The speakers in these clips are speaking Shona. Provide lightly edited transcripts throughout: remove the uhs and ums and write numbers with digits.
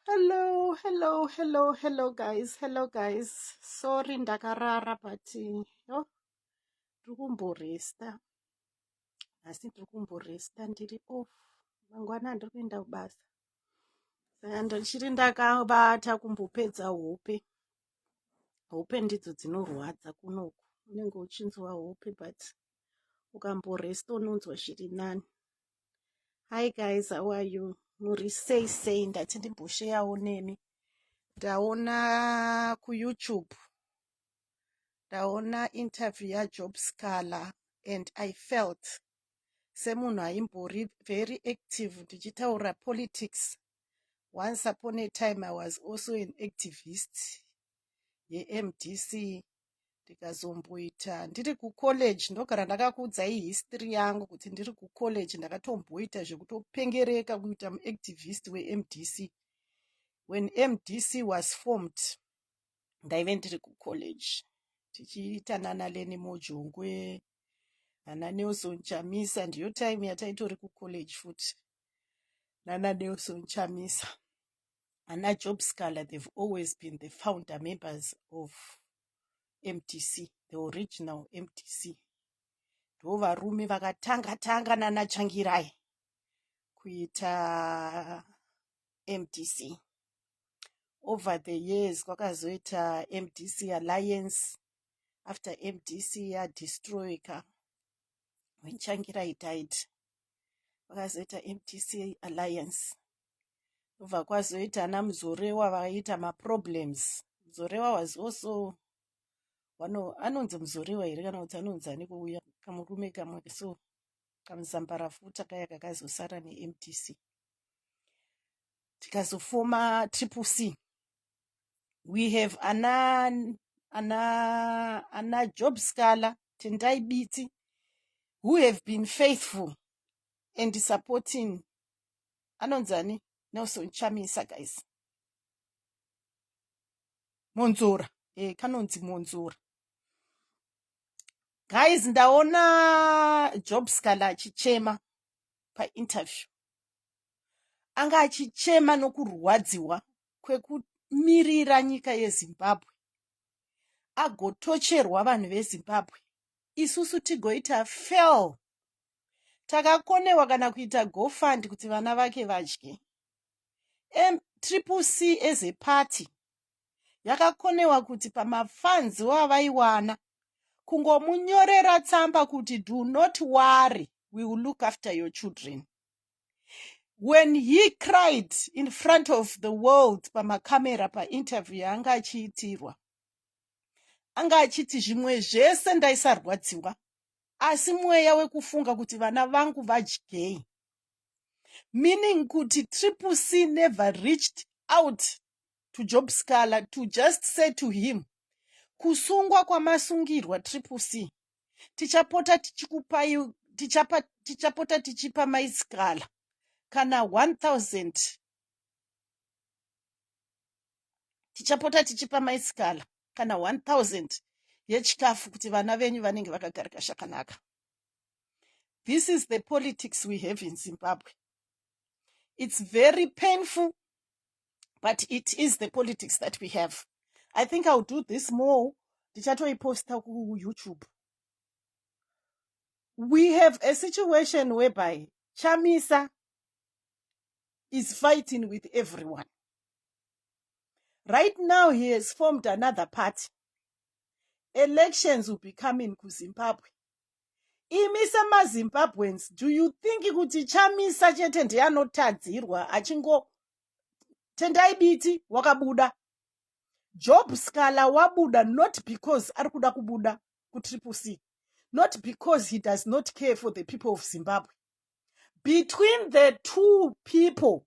Hello guys. Sorry ndakarara but tirikumboresta. Asi tirikumboresta ndiri off. Mangwana ndiri kuenda kubasa. Saka ndichiri ndakabata kumbopedza hope. Hope ndidzo dzinorwadza kunoku. Unenge uchinzwa hope but ukamboresta unonzwa zviri nani. Hi guys, how are you? Muri sei ndati ndimbosheyawo nemi. Ndaona kuYouTube. Ndaona interview yaJob Scala and I felt semunhu aimbori very active ndichitaura politics. Once upon a time I was also an activist yeMDC. Ndikazomboita ndiri kucollege ndogara ndakakuudzai history yangu kuti ndiri kucollege ndakatomboita zvekutopengereka kuita muactivist weMDC. When MDC was formed ndaive ndiri kucollege tichiita nana Leni Mojongwe, nana Nelson Chamisa, ndiyo time yataitori kucollege futi. Nana Nelson Chamisa, ana Job Scala, they've always been the founder members of MDC, the original MDC. Ndo varume vakatanga nana Changirai kuita MDC. Over the years kwakazoita MDC Alliance. After MDC yadestroyeka when Changirai died, kwakazoita MDC Alliance. Ubva kwazoita ana Muzorewa vakaita maproblems. Muzorewa was also anonzi Muzorewa here kana kuti anonzi ani kuuya kamurume kamwe so kamuzambarafuta kaya kakazosara neMDC. Tikazofoma Triple C. We have ana Job Scala, Tendai Biti, who have been faithful and supporting anonzani Nelson Chamisa guys. Monzora, kanonzi Monzora. Guys, ndaona Job Scala achichema pa interview. Anga achichema nokurwadziwa kwekumirira nyika yeZimbabwe. Agotocherwa vanhu veZimbabwe. Isusu tigoita fail. Takakonewa kana kuita GoFund kuti vana vake vadye. Triple C as a party yakakonewa kuti pamafunds wavaiwana kungomunyorera tsamba kuti do not worry, we will look after your children. When he cried in front of the world pamakamera pa interview anga achiitirwa, anga achiti zvimwe zvese ndaisarwadziwa, asi mweya wekufunga kuti vana vangu vadyei. Meaning kuti Triple C never reached out to Job Scala to just say to him, kusungwa kwamasungirwa Triple C, tichapota tichipa maIscala kana 1000, tichapota tichipa maIscala kana 1000 yechikafu kuti vana venyu vanenge vakagarika zvakanaka. This is the politics we have in Zimbabwe. It's very painful, but it is the politics that we have. I think I'll do this more. Ndichatoiposta ku YouTube. We have a situation whereby Chamisa is fighting with everyone. Right now, he has formed another party. Elections will be coming to Zimbabwe. Imisa maZimbabweans, do you think kuti Chamisa chete ndianotadzirwa achingo Tendai Biti wakabuda? Job Scala wabuda not because arikuda kubuda ku Triple C, not because he does not care for the people of Zimbabwe. Between the two people,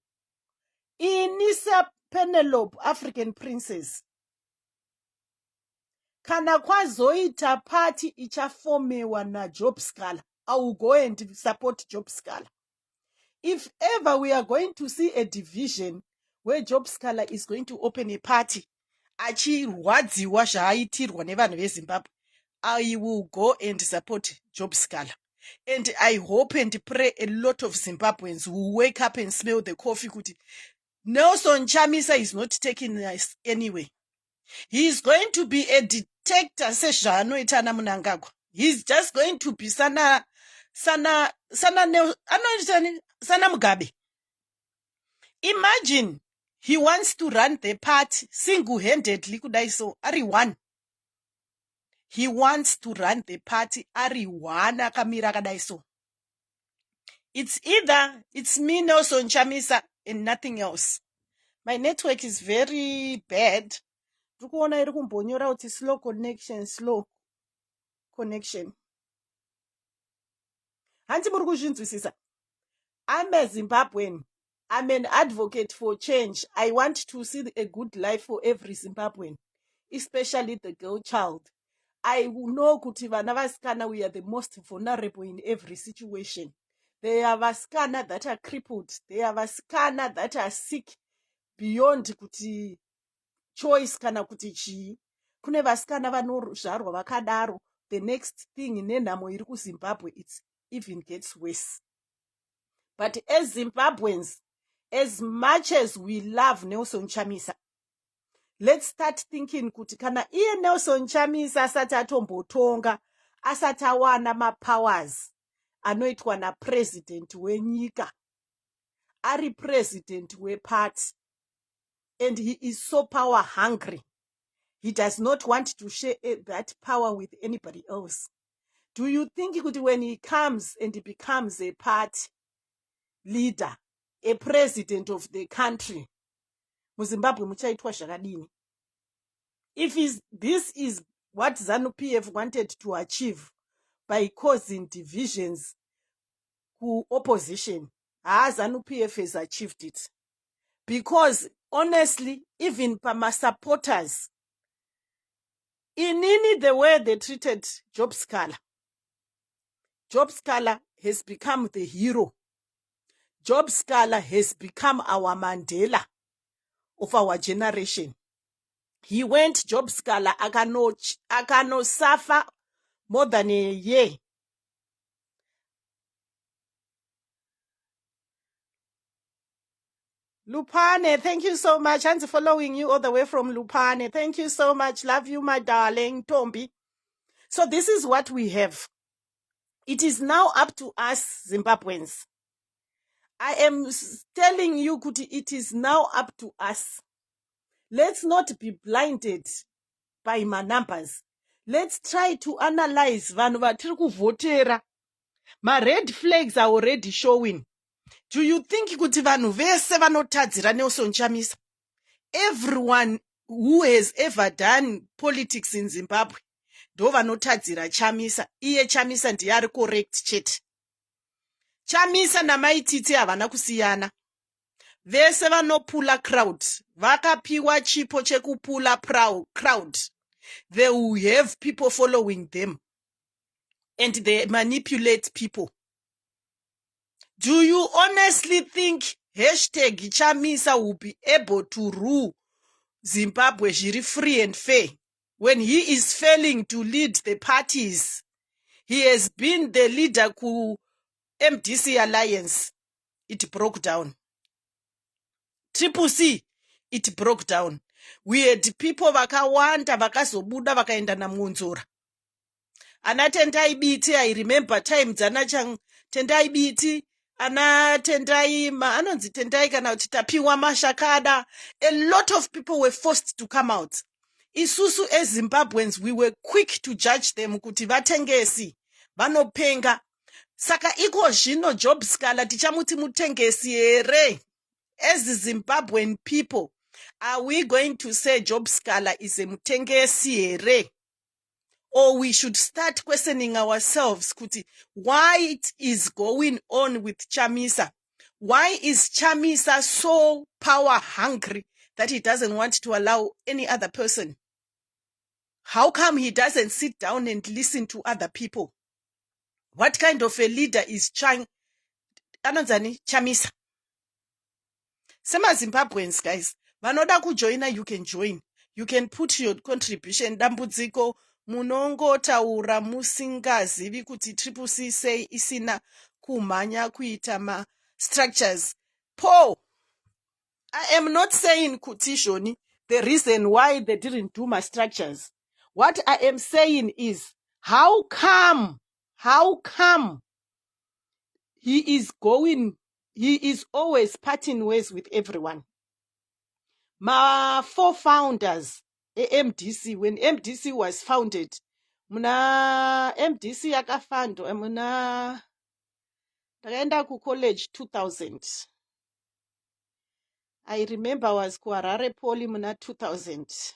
Inisa Penelope, African princess, kana kwazoita party ichafomewa na Job Scala, I will go and support Job Scala. If ever we are going to see a division where Job Scala is going to open a party, achirwadziwa zvaaitirwa nevanhu veZimbabwe, I will go and support Job Scala. And I hope and pray a lot of Zimbabweans will wake up and smell the coffee kuti Nelson Chamisa is not taking us anyway. He is going to be a detector sezvaanoita naMnangagwa. He's just going to be sana Mugabe. Imagine he wants to run the party single-handedly kudai so ari one. He wants to run the party ari one akamira kadai so. It's either it's me Nelson Chamisa and nothing else. My network is very bad. Rukuona iri kumbonyora kuti slow connection. Hanti muri kuzvinzwisisa. I'm a Zimbabwean. I'm an advocate for change. I want to see a good life for every Zimbabwean, especially the girl child. I know kuti vana vasikana we are the most vulnerable in every situation. There are vasikana that are crippled. There are vasikana that are sick beyond kuti choice kana kuti chii. Kune vasikana vanozvarwa vakadaro. The next thing nenhamo iri kuZimbabwe, it even gets worse. But as Zimbabweans, as much as we love Nelson Chamisa, let's start thinking kuti kana iye Nelson Chamisa asati atombotonga, asati awana mapowers anoitwa napresident wenyika, ari president weparty, and he is so power hungry. He does not want to share that power with anybody else. Do you think kuti when he comes and he becomes a party leader, a president of the country, muZimbabwe muchaitwa zvakadini? If this is what ZANU Pf wanted to achieve by causing divisions to opposition, ZANU Pf has achieved it. Because honestly, even Pama supporters, in the way they treated Job Scala has become the hero. Job Scala has become our Mandela of our generation. He went Job Scala, akano suffer more than a year. Lupane, thank you so much. I'm following you all the way from Lupane. Thank you so much. Love you, my darling Tombi. So this is what we have. It is now up to us Zimbabweans. I am telling you, Kuti, it is now up to us. Let's not be blinded by my numbers. Let's try to analyze vanhu vatiri kuvhotera. My red flags are already showing. Do you think kuti vanhu vese vanotadzira Nelson Chamisa? Everyone who has ever done politics in Zimbabwe ndo vanotadzira Chamisa. Iye Chamisa ndiye ari correct chete. Chamisa namaititi havana kusiyana. Vese vanopula crowd. Vakapiwa chipo chekupula crowd. They will have people following them. And they manipulate people. Do you honestly think #Chamisa will be able to rule Zimbabwe free and fair when he is failing to lead the parties? He has been the leader ku MDC Alliance. It broke down. C, it broke down. We had people vakawanda vakazobuda vakaenda naMunzora. Ana Tendai Biti, I remember time dzana Tendai Biti, ana Tendai anonzi Tendai kana tapiwa mashakada. A lot of people were forced to come out. Isusu as Zimbabweans, we were quick to judge them kuti vatengesi, vanopenga. Saka iko zvino Job Scala tichamuti mutengesi here. As the Zimbabwean people, are we going to say Job Scala is a mutengesi here? Or we should start questioning ourselves, kuti, why it is going on with Chamisa? Why is Chamisa so power hungry that he doesn't want to allow any other person? How come he doesn't sit down and listen to other people? What kind of a leader is Chamisa? Sema Zimbabweans, guys. Vanoda kujoina, you can join. You can put your contribution. Dambudziko munongotaura musingazivi kuti C say isina kumhanya kuita ma structures. Po I am not saying Kutishoni, the reason why they didn't do my structures. What I am saying is, how come he is always parting ways with everyone? My four founders, MDC, when MDC was founded, muna MDC yakafandwa muna ndakaenda ku-college 2000. I remember I was kuharare Poly muna 2000.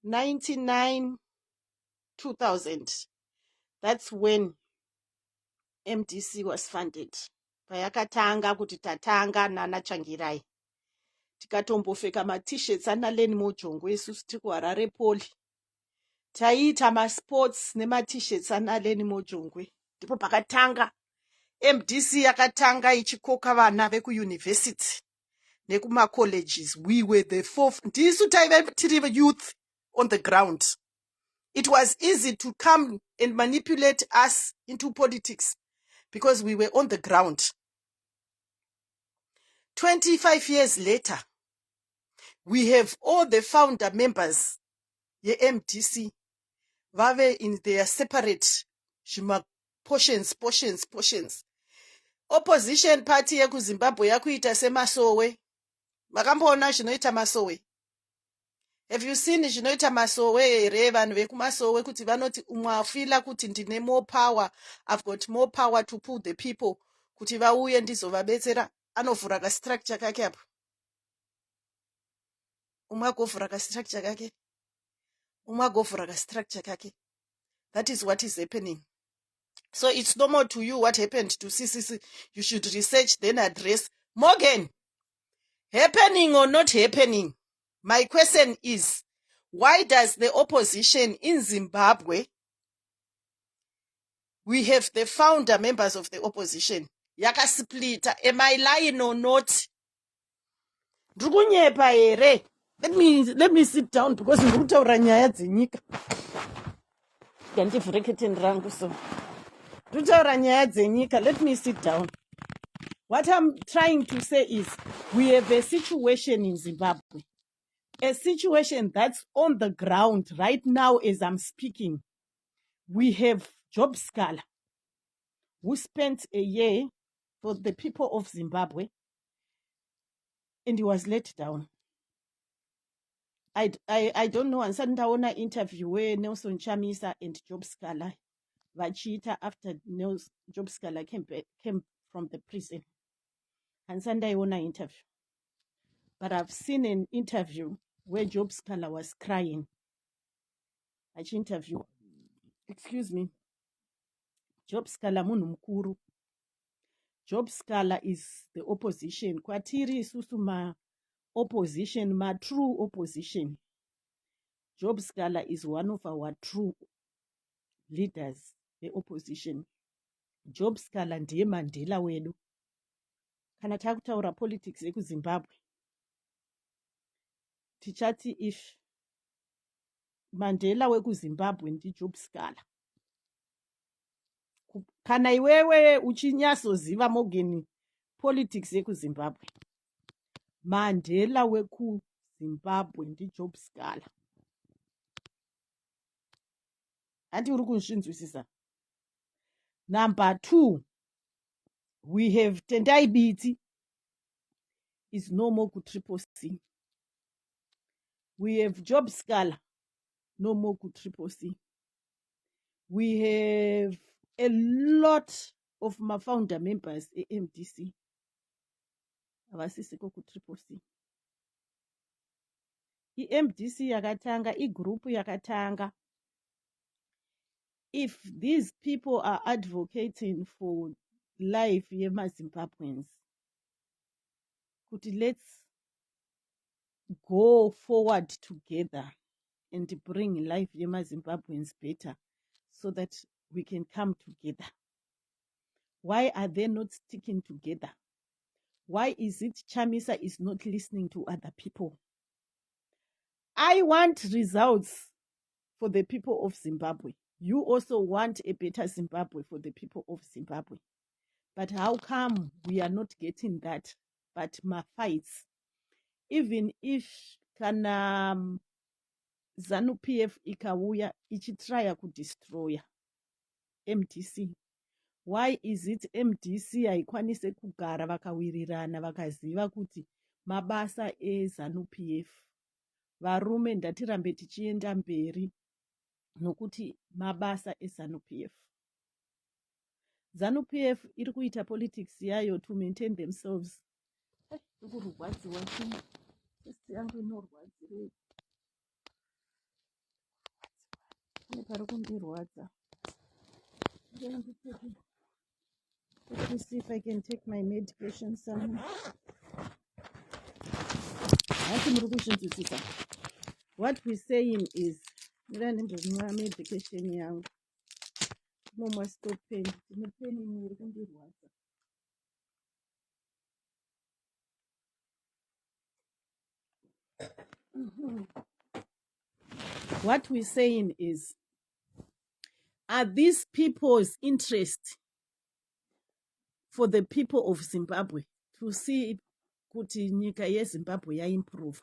99, 2000. That's when MDC was funded. Payakatanga kuti tatanga nana Changirai. Tikatombofeka ma-t-shirts analeni mojongwe isusu tikuharare Poly. Taita ma-sports nema-t-shirts analeni mojongwe. Ndipo pakatanga MDC yakatanga ichikoka vana veku-university nekuma-colleges. We were the fourth. Ndisu taive tiri youth on the ground. It was easy to come and manipulate us into politics because we were on the ground. 25 years later, we have all the founder members, the MDC, vave in their separate portions. Opposition party yeku Zimbabwe yakuita semasowe. Makamboona zvinoita masowe. Have you seen zvinoita masowe here vanhu vekumasowe kuti vanoti umwafila kuti ndine more power, I've got more power to pull the people kuti vauye ndizovabetsera, anovhura ka structure kake apo. Umwe agovhura ka structure kake. Umwe agovhura ka structure kake. That is what is happening. So it's normal to you what happened to CCC. You should research then address. Morgan, happening or not happening? My question is, why does the opposition in Zimbabwe, we have the founder members of the opposition, yakasplita, am I lying or not? Let me sit down because ndikutaura nyaya dzenyika. Ndivhure curtain rangu so. Ndikutaura nyaya dzenyika, let me sit down. What I'm trying to say is, we have a situation in Zimbabwe. A situation that's on the ground right now as I'm speaking. We have Job Scala, who spent a year for the people of Zimbabwe, and he was let down. I don't know, and Sandaona interview where Nelson Chamisa and Job Scala, Vachita after Job Scala came from the prison. And Sandaona interview. But I've seen an interview where Job Scala was crying. Interview. Excuse me. Job Scala munhu mukuru. Job Scala is the opposition. Kwatiri susuma opposition, ma true opposition. Job Scala is one of our true leaders, the opposition. Job Scala ndiye Mandela wedu. Kana takutaura politics yeku Zimbabwe. Tichati if Mandela weku Zimbabwe ndi Job Scala. Kana iwewe uchinyasoziva Morgan politics yeku Zimbabwe. Mandela weku Zimbabwe ndi Job Scala. Anti uri kunzvinzwisisa. Number 2, we have Tendai Biti is no more ku Triple C. We have Job Scala, no more ku Triple C. We have a lot of my founder members MDC. Avasisiko ku Triple C. MDC yakatanga, group yakatanga. If these people are advocating for life yema Zimbabweans, let's go forward together and bring life yema Zimbabweans better so that we can come together. Why are they not sticking together? Why is it Chamisa is not listening to other people? I want results for the people of Zimbabwe. You also want a better Zimbabwe for the people of Zimbabwe. But how come we are not getting that? but ma-fights. Even if kana ZANU Pf ikauya ichitraya kudestroya MDC. Why is it MDC haikwanise kugara vakawirirana vakaziva kuti mabasa eZANU Pf? Varume ndatirambe tichienda mberi nokuti mabasa eZANU Pf. ZANU Pf iri kuita politics yayo to maintain themselves. Kurwadziwa chest yangu inorwadzire. Pane pari kundirwadza. Let me see if I can take my medication somewhere. What we're saying is, medication yangu. No more stop pain. What we're saying is, are these people's interest for the people of Zimbabwe to see kuti nyika yeZimbabwe yaimprove?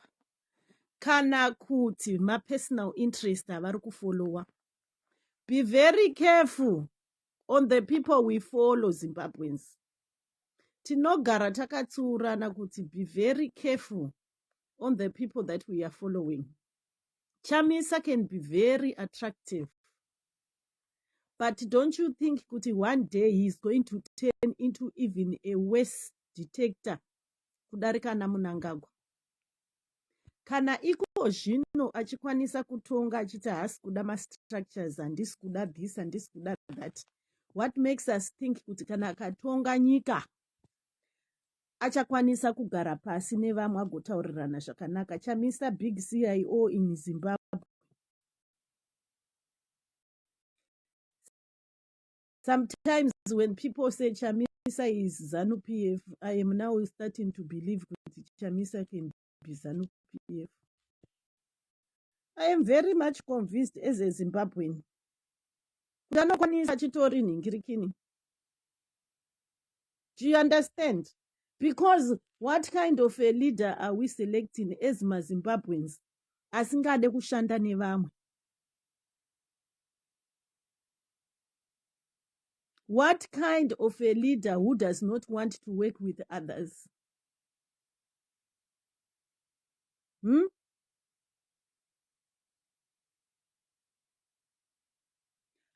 Kana kuti ma personal interest avari kufollowa? Be very careful on the people we follow, Zimbabweans. Tinogara takatsurana kuti be very careful on the people that we are following. Chamisa can be very attractive. But don't you think kuti one day he's going to turn into even a worse dictator kudarika naMnangagwa? Kana iko zvino achikwanisa kutonga achiti hasi kuda ma-structures, handisi kuda this, handisi kuda that. What makes us think kuti kana akatonga nyika achakwanisa kugara pasi nevamwe agotaurirana zvakanaka? Chamisa big CIO in Zimbabwe. Sometimes when people say Chamisa is ZANU Pf, I am now starting to believe that Chamisa can be ZANU Pf. I am very much convinced as a Zimbabwean. Do you understand? Because what kind of a leader are we selecting as Zimbabweans? Asingade kushanda nevamwe. What kind of a leader who does not want to work with others?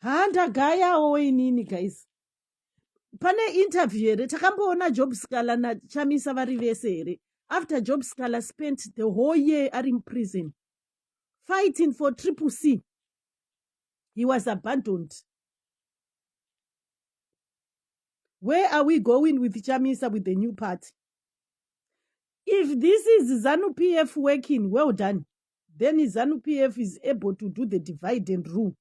Handagayawo inini guys. Pane interview here takamboona Job Scala na Chamisa vari vese here. After Job Scala spent the whole year in prison fighting for CCC, he was abandoned. Where are we going with Chamisa with the new party? If this is ZANU Pf working, well done. Then ZANU Pf is able to do the divide and rule.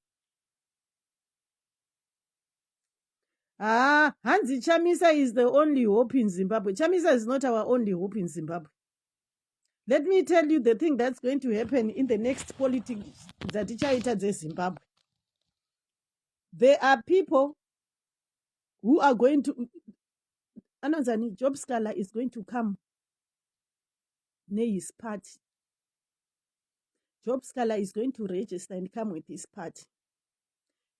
Hansi Chamisa is the only hope in Zimbabwe. Chamisa is not our only hope in Zimbabwe. Let me tell you the thing that's going to happen in the next politics that ichaita Zimbabwe. There are people who are going to... Ananzani, Job Scala is going to come near his party. Job Scala is going to register and come with his party.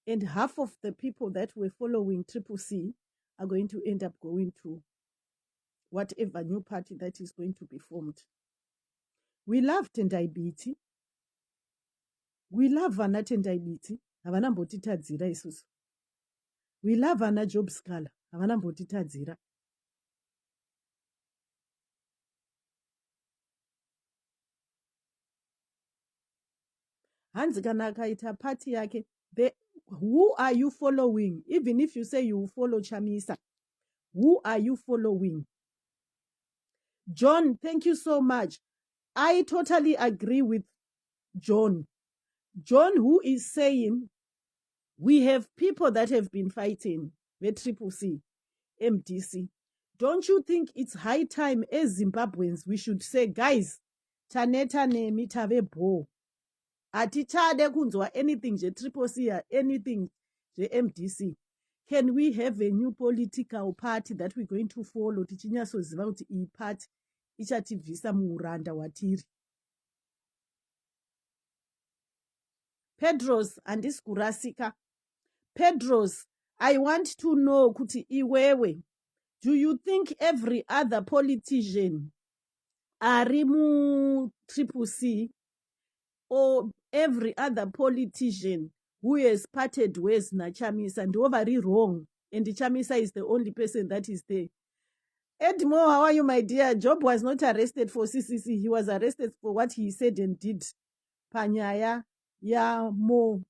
And half of the people that were following CCC are going to end up going to whatever new party that is going to be formed. We love Tendai Biti. We love Vana Tendai Biti. Havana mbotitadzira isusu. We love Vana Job Scala. Havana mbotitadzira. Hanzi kana akaita party yake, who are you following? Even if you say you follow Chamisa, who are you following? John, thank you so much. I totally agree with John. John, who is saying we have people that have been fighting the CCC, MDC. Don't you think it's high time as Zimbabweans we should say, guys, taneta ne mitave bo. Atichade kunzwa anything je CCC, anything je MDC. can we have a new political party that we're going to follow tichinyasoziva kuti iyi party ichativhisa muuranda watiri? Pedros, handisi kurasika. Pedros, I want to know kuti iwewe, do you think every other politician ari mu C or every other politician who has parted ways na Chamisa and very wrong, and Chamisa is the only person that is there? Edmo, how are you, my dear? Job was not arrested for CCC. He was arrested for what he said and did. Panyaya, ya Mo.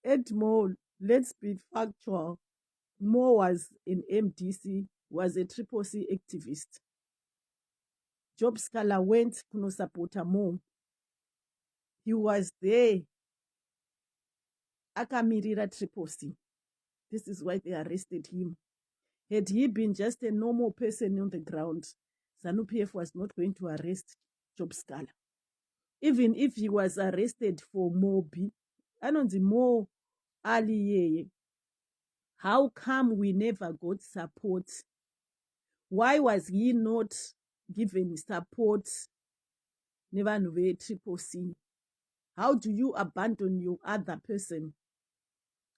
Edmo, let's be factual. Mo was in MDC, was a C activist. Job Scala went to support Mo. He was there. Akamirira C. This is why they arrested him. Had he been just a normal person on the ground, ZANU Pf was not going to arrest Job Scala. Even if he was arrested for Mobi, Anonzi Mo Ali, how come we never got support? Why was he not given support? Never C. How do you abandon your other person?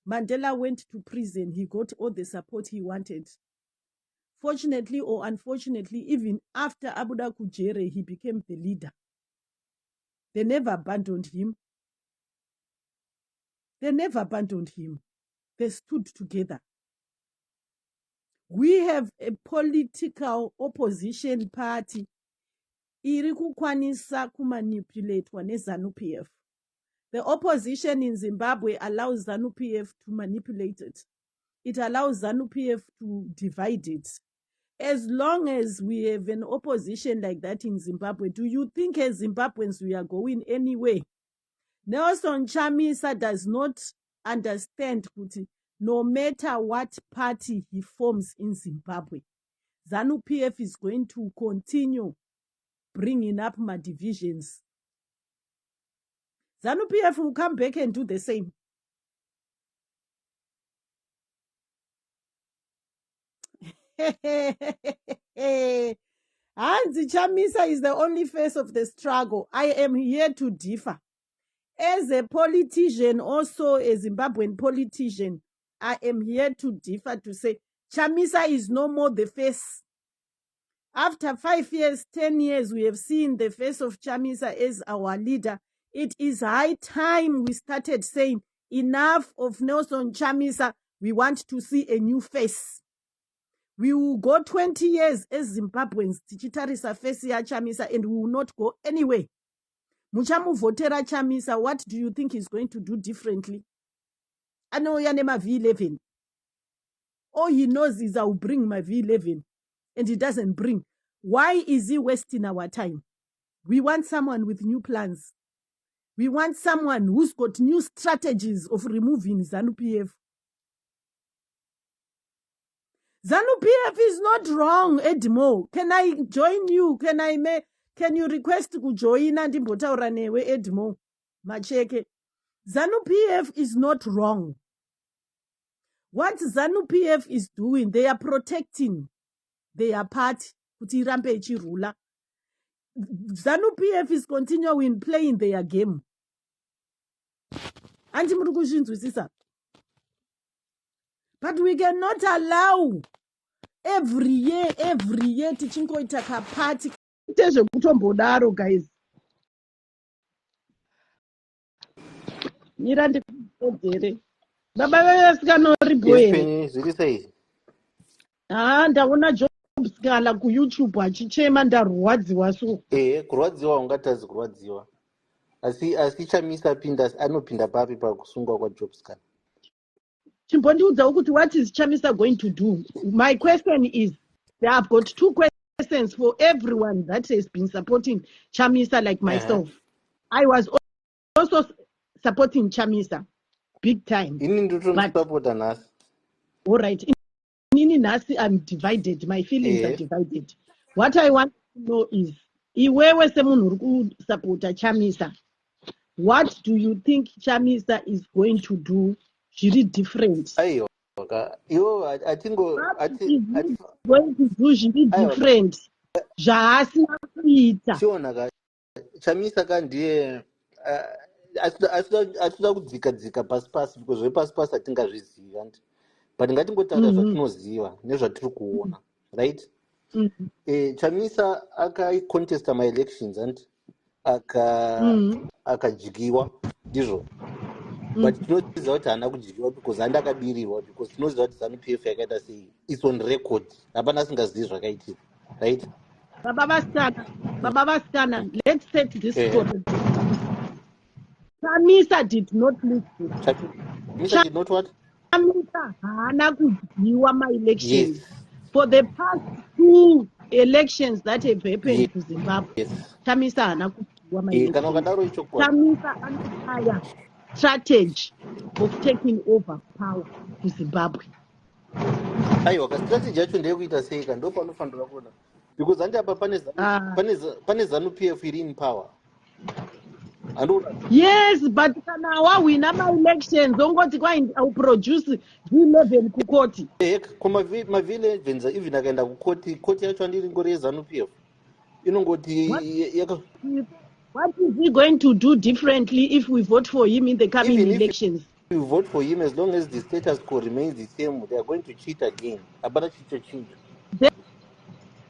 Mandela went to prison. He got all the support he wanted. Fortunately or unfortunately, even after Abuda Kujere, he became the leader. They never abandoned him. They never abandoned him. They stood together. We have a political opposition party iri kukwanisa kumanipulatwa neZANU Pf. The opposition in Zimbabwe allows ZANU Pf to manipulate it. It allows ZANU Pf to divide it. As long as we have an opposition like that in Zimbabwe, do you think as Zimbabweans we are going anywhere? Nelson Chamisa does not understand kuti no matter what party he forms in Zimbabwe, ZANU Pf is going to continue bringing up my divisions. ZANU Pf will come back and do the same. Hansi Chamisa is the only face of the struggle. I am here to differ. As a politician, also a Zimbabwean politician, I am here to differ to say Chamisa is no more the face. After 5 years, 10 years, we have seen the face of Chamisa as our leader. It is high time we started saying, enough of Nelson Chamisa. We want to see a new face. We will go 20 years as Zimbabweans, tichitarisa face ya Chamisa, and we will not go anywhere. Muchamuvhotera Chamisa, what do you think he's going to do differently? Anoya nema V11. All he knows is I will bring my V11, and he doesn't bring. Why is he wasting our time? We want someone with new plans. We want someone who's got new strategies of removing ZANU Pf. ZANU Pf is not wrong, Edmo. Can I join you? Can you request to join and imbotaura newe, Edmo? Macheke. ZANU Pf is not wrong. What ZANU Pf is doing, they are protecting their party. Kuti irambe ichirula. ZANU Pf is continuing playing their game. Anti murukushinzwisisa. But we cannot allow every year tichingoita kapati. Tezve kutombodaro, guys. Mira ndikudere. Baba vasikanorimboere. Zviri sei? Ndaona Job Scala kuYouTube achichema ndarwadziwa so. Kurwadziwa ungatazi kurwadziwa. Asi Chamisa anopinda papi pakusungwa kwaJob Scala. Chimbondiudza ukuthi what is Chamisa going to do? My question is, I've got two questions for everyone that has been supporting Chamisa like myself. I was also supporting Chamisa big time. All right. I'm divided. My feelings are divided. What I want to know is, iwewe semunhu uri kusapota Chamisa, What do you think Chamisa is going to do? Really different. aiwa iwo What is he going to do? Really different. Zvaasina kuita. chiona Chamisa kandiye atida kudzika dzika pasi pasi because zvepasi pasi hatingazvizivi andi but ngatingotaura zvatinoziva nezvatiri kuona right. Chamisa akaikontesta maelections andi akadyiwa ndizvo but tinoziva kuti haana kudyiwa because handi akabirirwa because tinoziva kuti ZANU Pf yakaita sei its on record hapana asingazivi zvakaitika right. Baba Vaskana, let's set this story. Chamisa did not lose. Chamisa did not what? Chamisa haana kudyiwa my-elections. Yes. For the past 2 elections that have happened to Zimbabwe, Chamisa haana kudyiwa my-elections. Chamisa another strategy of taking over power to Zimbabwe. Aiwa, strategy yacho ndeyekuita sei ka ndo panofanira kuona because handi apa pane ZANU Pf iri in power. Yes, but kana wawina ma-elections ongoti produce V11 kukoti. Ma-V11 even akaenda kukoti yacho handiri ngori yeZANU Pf inongoti what is he going to do differently if we vote for him in the coming elections? If we vote for him, as long as the status quo remains the same, they are going to cheat again.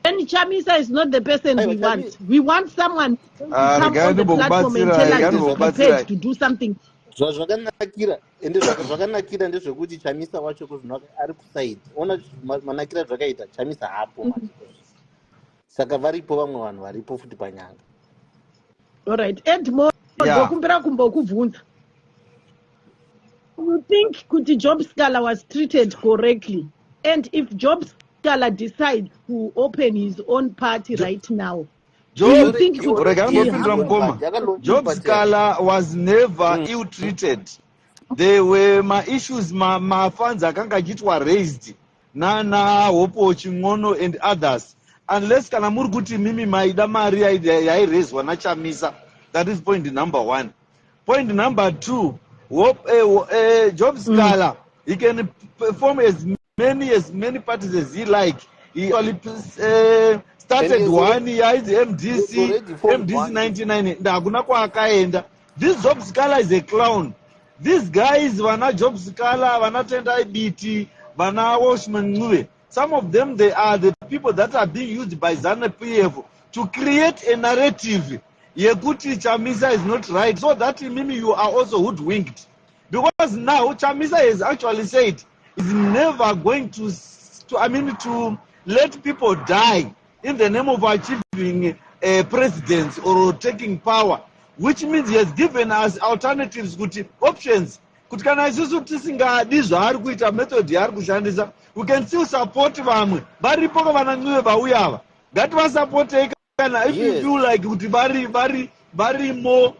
Then Chamisa is not the person we want. We want someone to come on the platform and tell us he's prepared to do something. Zvakanakira ndezvekuti Chamisa wacho kuzvinwa ari kuside. Ona manakira zvakaita Chamisa hapo manje. Saka varipo vamwe vanhu varipo futi panyanga. All right. Edmond, ndokumbira kumbokubvunza. You think kuti Job Scala was treated correctly? And if Job Scala decides to open his own party right now, Job Scala was never ill-treated. There were my issues, my funds akanga raised. Nana, Hopo, Chingono, and others. Unless kana muri kuti mimi maida mari yairaiswa naChamisa. That is point number 1. Point number 2, Job Scala, he can perform as many parties as he like. He only started one year is MDC 99. This Job Scala is a clown. These guys vana Job Scala, vana Tenda IBT, vana Washman Nue. Some of them, they are the people that are being used by ZANU Pf to create a narrative. Yekuti Chamisa is not right. So that Mimi, you are also hoodwinked. Because now Chamisa has actually said he's never going to let people die in the name of achieving a presidency or taking power. Which means he has given us alternatives, options. Kuti kana isusu tisingadi zvaari kuita method yaari kushandisa, we can still support vamwe varipo vananwiwe vauyava ngativasapotei kana if you feel like kuti vari more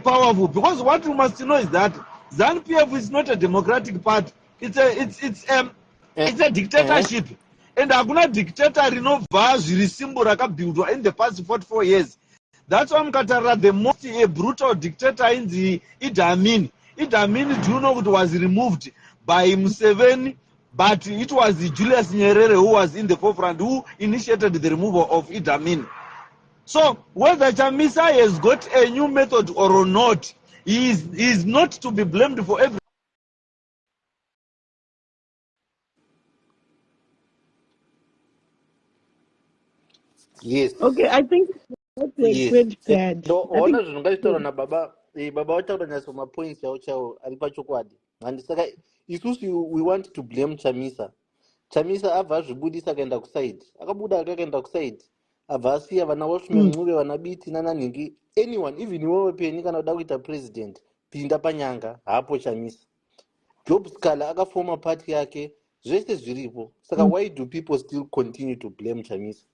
powerful, because what you must know is that ZANU Pf is not a democratic party. It's a dictatorship, and hakuna dictator rinobva zviri simbo rakabuildwa in the past 44 years. That's why mukatarira the most brutal dictator in the Idi Amin. Idi Amin, do you know it was removed by Museveni, but it was Julius Nyerere who was in the forefront, who initiated the removal of Idi Amin. So whether Chamisa has got a new method or not, he is not to be blamed for everything. Yes. Okay, I think that's a great card. Ona zvingataura nababa vataura naso mapoints chao ari pachokwadi. Handisaka isusu we want to blame Chamisa. Chamisa abva azvibudisa akaenda kuside. Akabuda akaenda kuside. Abva asiya vana Washman Mncube vana Biti nananhingi. Anyone, even iwewe peni kana uda kuita president, pinda panyanga hapo Chamisa. Job Scala akafoma party yake, zvese zviripo. Saka why do people still continue to blame Chamisa?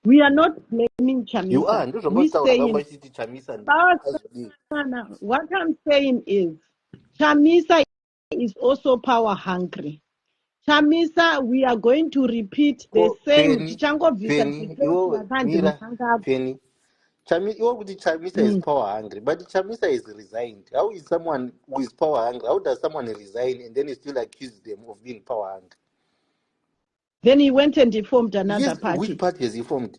We are not blaming Chamisa. You are. We saying, what I'm saying is, Chamisa is also power hungry. Chamisa, we are going to repeat the same. Penny. Chamisa is power hungry, but Chamisa is resigned. How is someone who is power hungry? How does someone resign and then you still accuse them of being power hungry? Then he went and he formed another Yes, party. which party has he formed?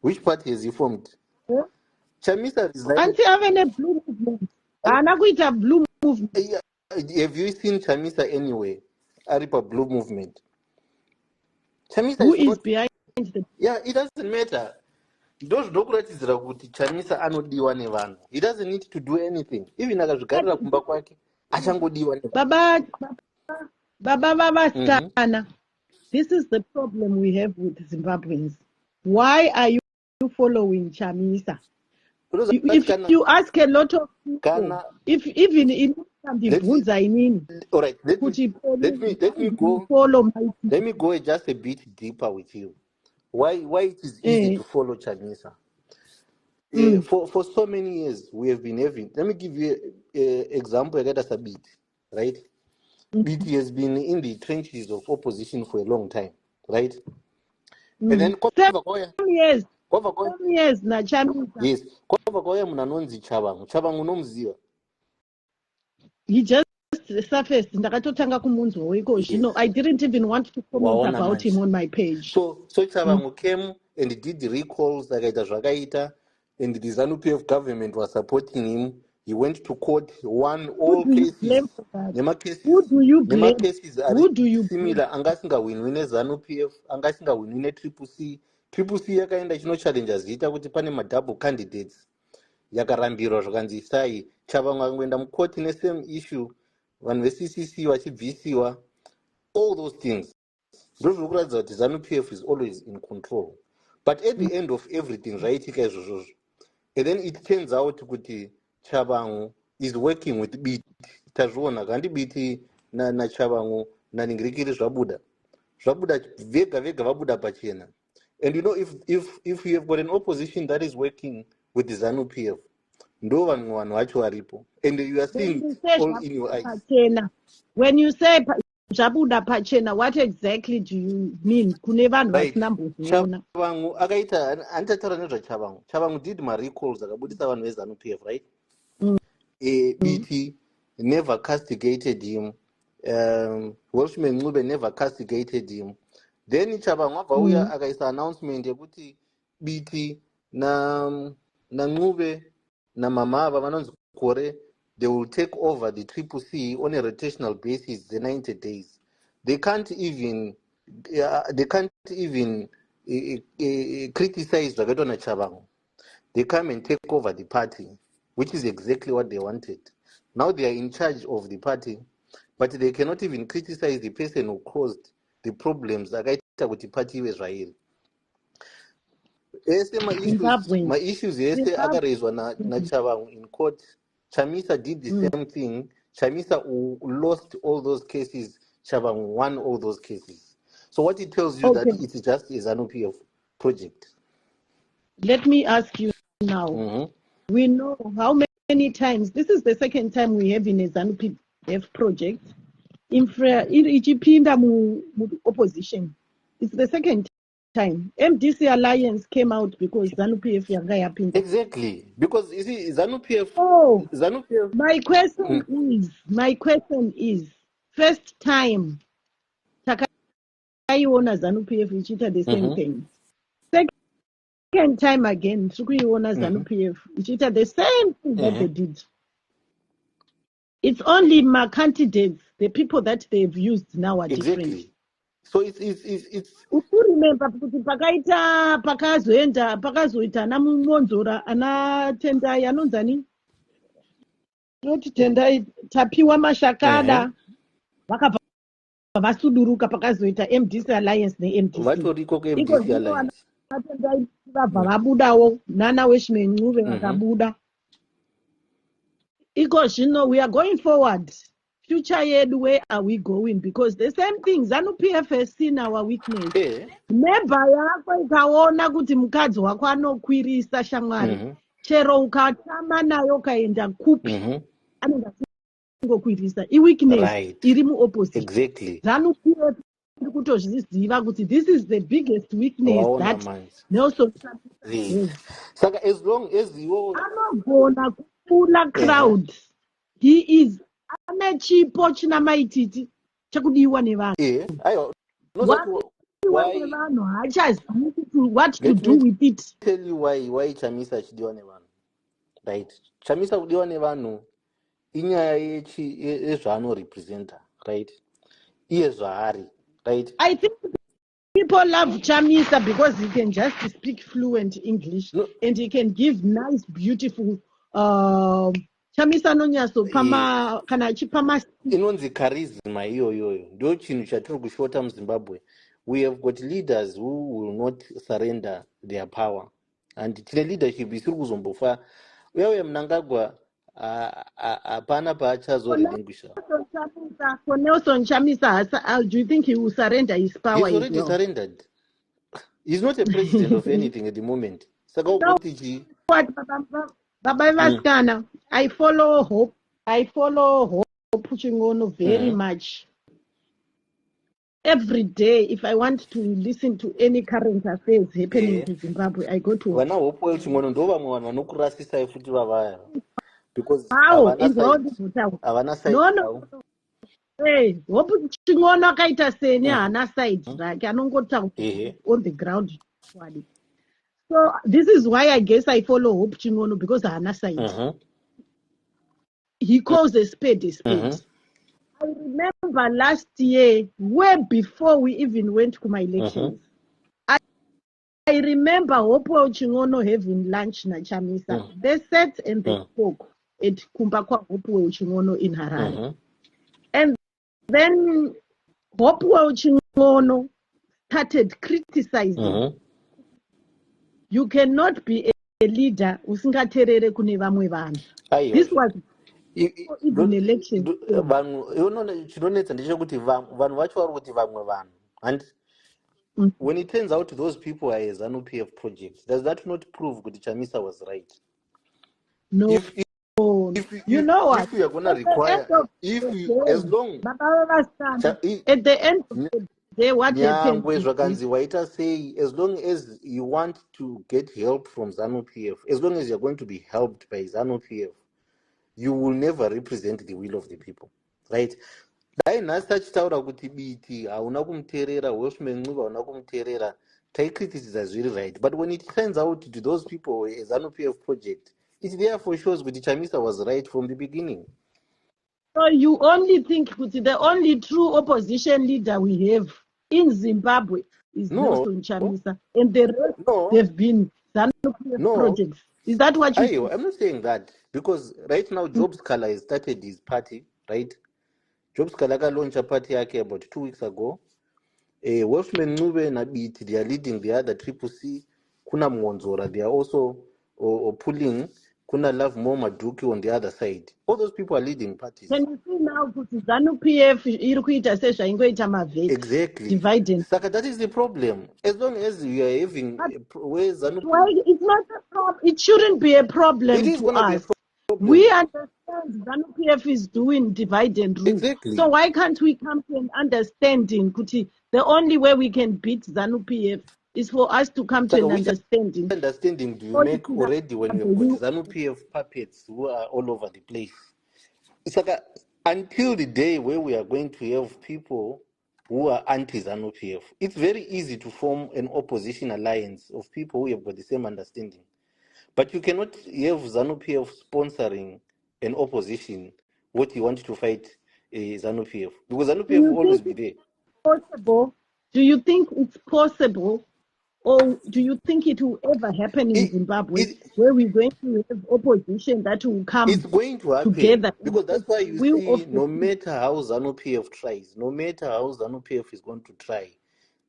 Which party has he formed? Yeah. Chamisa resigned. Anti having a blue movement. Anakuita blue movement. Have you seen Chamisa anywhere? Aripa blue movement. Chamisa Who is is not behind the Yeah, it doesn't matter. Those ndokuratidzira kuti Chamisa anodiwa nevanhu. He doesn't need to do anything. Even akazvigarira kumba kwake achangodiwa nevanhu. Baba Stana. This is the problem we have with Zimbabweans. Why are you following Chamisa? If you ask a lot of people, if even in all right, let me go. Follow Let me go just a bit deeper with you. Why it is easy to follow Chamisa? For so many years we have been having. Let me give you an example. Right? BT has been in the trenches of opposition for a long time, right? And then 7 years. 7 years na Chamisa. Yes. Munanonzi Chabangu nomuziva. He just surfaced. Ndakatotanga kumunzwa weko. You know, I didn't even want to comment about him on my page. So Chabangu came and did the recalls akaita zvakaita, and the ZANU Pf government was supporting him. He went to court, won all cases. Who do you blame? Who do you similar? Angasingawinwi neZANU Pf, angasingawinwi neTCC. TCC yakaenda chinochallenge zita kuti pane madouble candidates. Yakarambirwa zvakanzi sai Chabangu angoenda mukoti nesame issue, vanhu veCCC vachibvisiwa. All those things. Those who that ZANU Pf is always in control. But at the end of everything, right? And then it turns out that Chabangu is working with BT. Tazvona kandi BT na Chabangu na ningirikiri zvabuda vega vabuda pachena. And you know, if you have got an opposition that is working with the ZANU Pf, ndo vanhu vacho varipo, and you are seeing all in your eyes. When you say zvabuda pachena, what exactly do you mean? Kune vanhu vasina mbozviona. Chabangu akaita anditaura nezvaChabangu. Chabangu did my recalls akabudisa vanhu veZANU Pf, right? BT never castigated him. Welshman Ncube never castigated him. Then Chabangu abauya akaisa announcement yekuti BT na Ncube na Mamava vanonzi Kore, they will take over the CCC on a rotational basis the 90 days. They can't even criticize Ragatona Chabangu. They come and take over the party, which is exactly what they wanted. Now they are in charge of the party, but they cannot even criticize the person who caused the problems with the party of Israel. My issues yesterday agarizwa na Chabangu in court. Chamisa did the same thing. Chamisa lost all those cases. Chabangu won all those cases. So what it tells you that it's just a ZANU Pf project. Let me ask you now. We know how many times, this is the second time we have in a ZANU Pf project. Ichipinda mu opposition. It's the second time. MDC Alliance came out because ZANU Pf yanga yapinda. Exactly. Because you see, ZANU Pf. ZANU Pf. My question is, first time takaiona ZANU Pf ichita the same thing. Second time again, Sukuiona ZANU Pf ichita the same thing that they did. It's only my candidates, the people that they've used now are different. So it's remember kuti pakazoita ana Monzora ana Tendai anonzani not Tendai tapiwa mashakada vakabva vasuduruka pakazoita MDC Alliance neMDC vatoriko MDC Alliance Tendai vabva vabudawo nana Welshman Ncube vakabuda. Because we are going forward. Future yedu, where are we going? Because the same thing, ZANU Pf has seen our weakness. Neba yako ikaona kuti mukadzi wako anokwirisa shamwari. Chero ukatama nayo kaenda kupi. Anenda kungokwirisa. Weakness iri mu opposite. Exactly. ZANU Pf kutozviziva kuti this is the biggest weakness that Nelson Yes. Saka as long as you Anogona kukula crowd. He is ane chipo china maititi chakudiwa nevanhu. I knows that Wakudiwa why. nevanhu hachazivi kuti what to Let do me with it. tell you why Chamisa chidiwa nevanhu, right? Chamisa kudiwa nevanhu inyaya yezvaanorepresenta, right? Iye zvaari, right? I think people love Chamisa because he can just speak fluent English No, and he can give nice, beautiful. Chamisa nonyaso pama kana achipama. inonzi charisma iyoyoyo ndio chinhu chatiri kushota muzimbabwe. We have got leaders who will not surrender their power, and tine leadership isiri kuzombofa. Uyauya Mnangagwa hapana paachazorelinquisha. For Nelson Chamisa, do you think he will surrender his power He's as already well? surrendered. He's not a president of anything at the moment. Saka You know ugoti what, Baba Vaskana? I follow Hope. I follow Hope Chingono very much. Every day, if I want to listen to any current affairs happening in Zimbabwe, I go to vana Hopewell Chingono ndo vamwe vanhu vanokurasisai futi vavaya, because how havana in the side, old havana side no. yavo. Hey, Hope Chingono akaita seni hana side rake anongotaura on the ground. So this is why I guess I follow Hope Chingono because hana side. He calls a spade a spade. I remember last year, way before we even went to my elections, I remember Hopo Chingono having lunch na Chamisa. They sat and they spoke at Kumbakwa Hopo Chingono in Harare. And then Hopo Chingono started criticizing. You cannot be a leader usingaterere kune vamwe vanhu. This was even election. Vanhu chinonetsa ndechekuti vanhu vacho vari kuti vamwe vanhu, and when it turns out those people are a ZANU Pf project, does that not prove that Chamisa was right? No. If you know what? If we are going to require, as long at the end of the day, what happens is Waita say, as long as you want to get help from ZANU Pf, as long as you're going to be helped by ZANU Pf, you will never represent the will of the people, right? Dai nhasi tachitaura kuti biti hauna kumuteerera, Welshman Ncube hauna kumuteerera, taikriticize zviri right, but when it turns out to those people a ZANU Pf project, it therefore shows that Chamisa was right from the beginning. So you only think the only true opposition leader we have in Zimbabwe is Nelson Chamisa, and the rest they've been ZANU Pf projects. Is that what you think? I'm not saying that, because right now Jobs Kala has started his party, right? Jobs Kala launched a party about 2 weeks ago. Welshman Ncube na Biti, they are leading the other Triple C. Kuna Mwanzora, they are also pulling. Kuna Love Mo Maduki on the other side. All those people are leading parties. Can you see now kuti ZANU Pf iri kuita sezvaingoita mavheti? Exactly. Dividing. Saka, that is the problem. As long as you are having where ZANU Pf, it's not a problem. It shouldn't be a problem it is to us. Be a problem. We understand ZANU Pf is doing divide and rule. Exactly. So why can't we come to an understanding, Kuti? The only way we can beat ZANU Pf is for us to come to an understanding. What understanding do you make already when you have got ZANU Pf puppets who are all over the place? It's like until the day where we are going to have people who are anti-ZANU Pf, it's very easy to form an opposition alliance of people who have got the same understanding. But you cannot have ZANU Pf sponsoring an opposition what you want to fight ZANU Pf, because ZANU Pf will always be there. Possible? Do you think it's possible, or do you think it will ever happen in Zimbabwe where we're going to have opposition that will come? It's going to happen together, because that's why you see, no matter how ZANU Pf tries, no matter how ZANU Pf is going to try,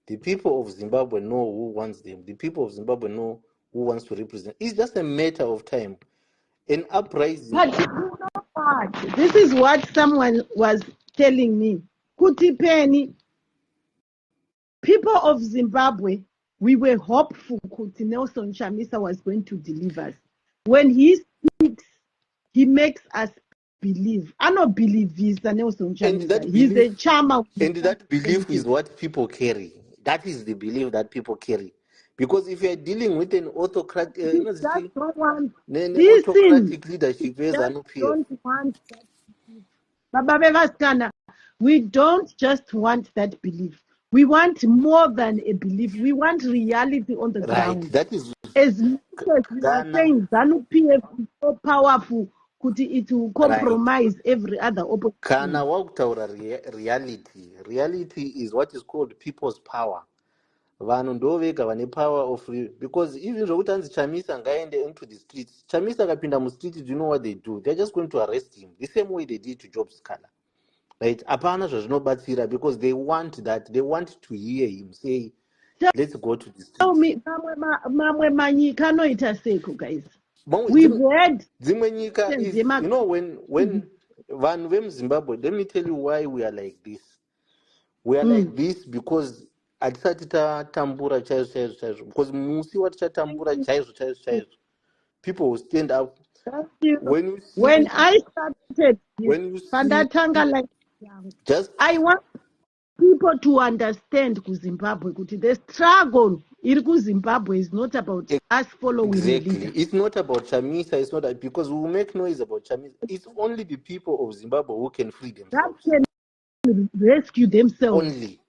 the people of Zimbabwe know who wants them. The people of Zimbabwe know who wants to represent. It's just a matter of time. An uprising. But you know what? This is what someone was telling me. Kuti Penny, people of Zimbabwe, we were hopeful Kuti Nelson Chamisa was going to deliver us. When he speaks, he makes us believe. I don't believe he's a Nelson Chamisa. He's a charmer. And that belief is what people carry. That is the belief that people carry. Because if you are dealing with an autocrat, We just don't want autocratic listen. leadership We as just ZANU Pf. don't want that belief. Baba Bevaskana, we don't just want that belief. We want more than a belief. We want reality on the Right, ground. that is As much as we are Ghana. saying ZANU PF is so powerful, it will Right. compromise every other Kana opposition. wakutaura reality. Reality is what is called people's power. Vanhu ndo vega vane power of because even zvokuti hanzi Chamisa ngaende into the streets. Chamisa akapinda mustreet, do you know what they do? They're just going to arrest him the same way they did to Job Scala. Right? Hapana zvazvinobatsira because they want that. They want to hear him say, let's go to the Tell streets. me, mamwe manyika anoita seko, guys. Mamwe- We've dzim- heard dzimwe nyika questions, is, you know, when vanhu vemuzimbabwe, let me tell you why we are like this. We are like this because hatisati tatambura chaizvo because musi watichatambura chaizvo people will stand up. Thank you. When you When see, I started this, when you see, Pandatanga like young, just I want people to understand Zimbabwe. The struggle in Zimbabwe is not about us following a exactly, leader. it's not about Chamisa. It's not that because we will make noise about Chamisa. It's only the people of Zimbabwe who can free That themselves. can rescue themselves. Only.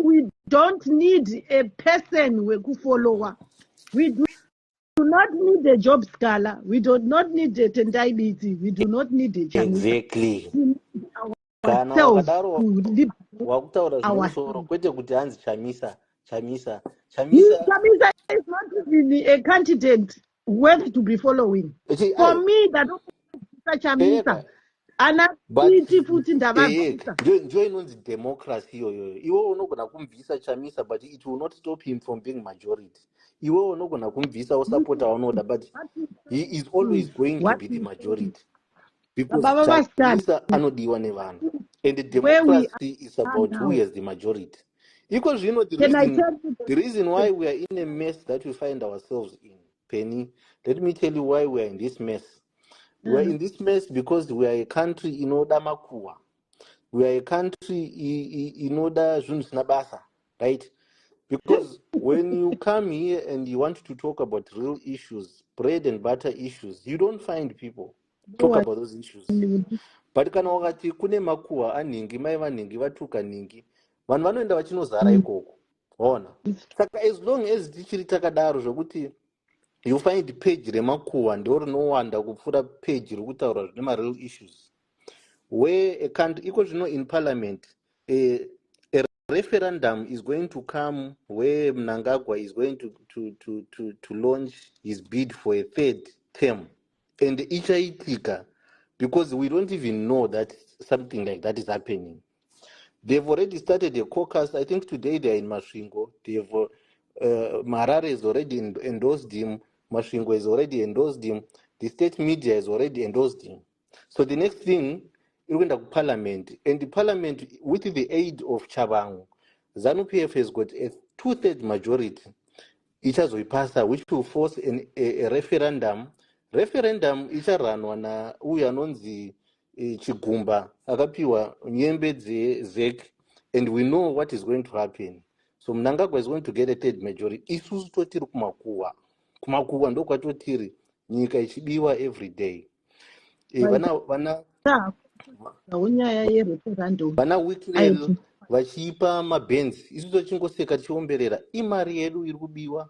We don't need a person who follower. We do not need a job scholar. We do not need a Tendai BT. We do not need a Chamisa. Exactly. We need Kana ourselves wakadaro to live wakutaura zvine musoro ourselves. kwete kuti hanzi Chamisa. Chamisa is not even a candidate worth to be following. For me, that Chamisa. But Anakiti futi ndavabvisa. njo inonzi democracy iyoyo. Iwe unogona kumubvisa Chamisa, but it will not stop him from being majority. Iwe unogona kumubvisa usapota waunoda, but he is always going to What be the we majority because Baba stand Chamisa anodiwa nevanhu, and the where we democracy is are about who now. has the majority. Iko zvino Can I tell you the reason why we are in a mess that we find ourselves in, Penny, let me tell you why we are in this mess. We are in this mess because we are a country inoda makuwa. We are a country inoda zvinhu zvisina basa, right? Because when you come here and you want to talk about real issues, bread and butter issues, you don't find people talk about those issues. But kana wakati kune makuwa anhingi, mai vanhingi vatuka ningi, vanhu vanoenda vachinozara ikoko. Ona. Saka as long as tichiri takadaro zvokuti you find page remakuwa ndo rinowanda kupfuura page rokutaura zvine mareal issues, where a country iko zvino in parliament, a referendum is going to come where Mnangagwa is going to launch his bid for a third term, and ichaitika because we don't even know that something like that is happening. They've already started a caucus. I think today they are in Masvingo. Marare has already endorsed him. Masvingo has already endorsed him. The state media has already endorsed him. So the next thing, you're going to parliament. And the parliament, with the aid of Chabangu, ZANU Pf has got a 2/3 majority. Ichazoipasa, which will force a referendum. Referendum icharanwa nauyo anonzi Chigumba akapiwa nyembe dzezek, and we know what is going to happen. So Mnangagwa is going to get a third majority. Isusu totiri kumakuwa ndo kwatotiri nyika ichibiwa every day. Vana Wikirel vachipa mabhenzi, isu tochingoseka tichiomberera imari yedu iri kubiwa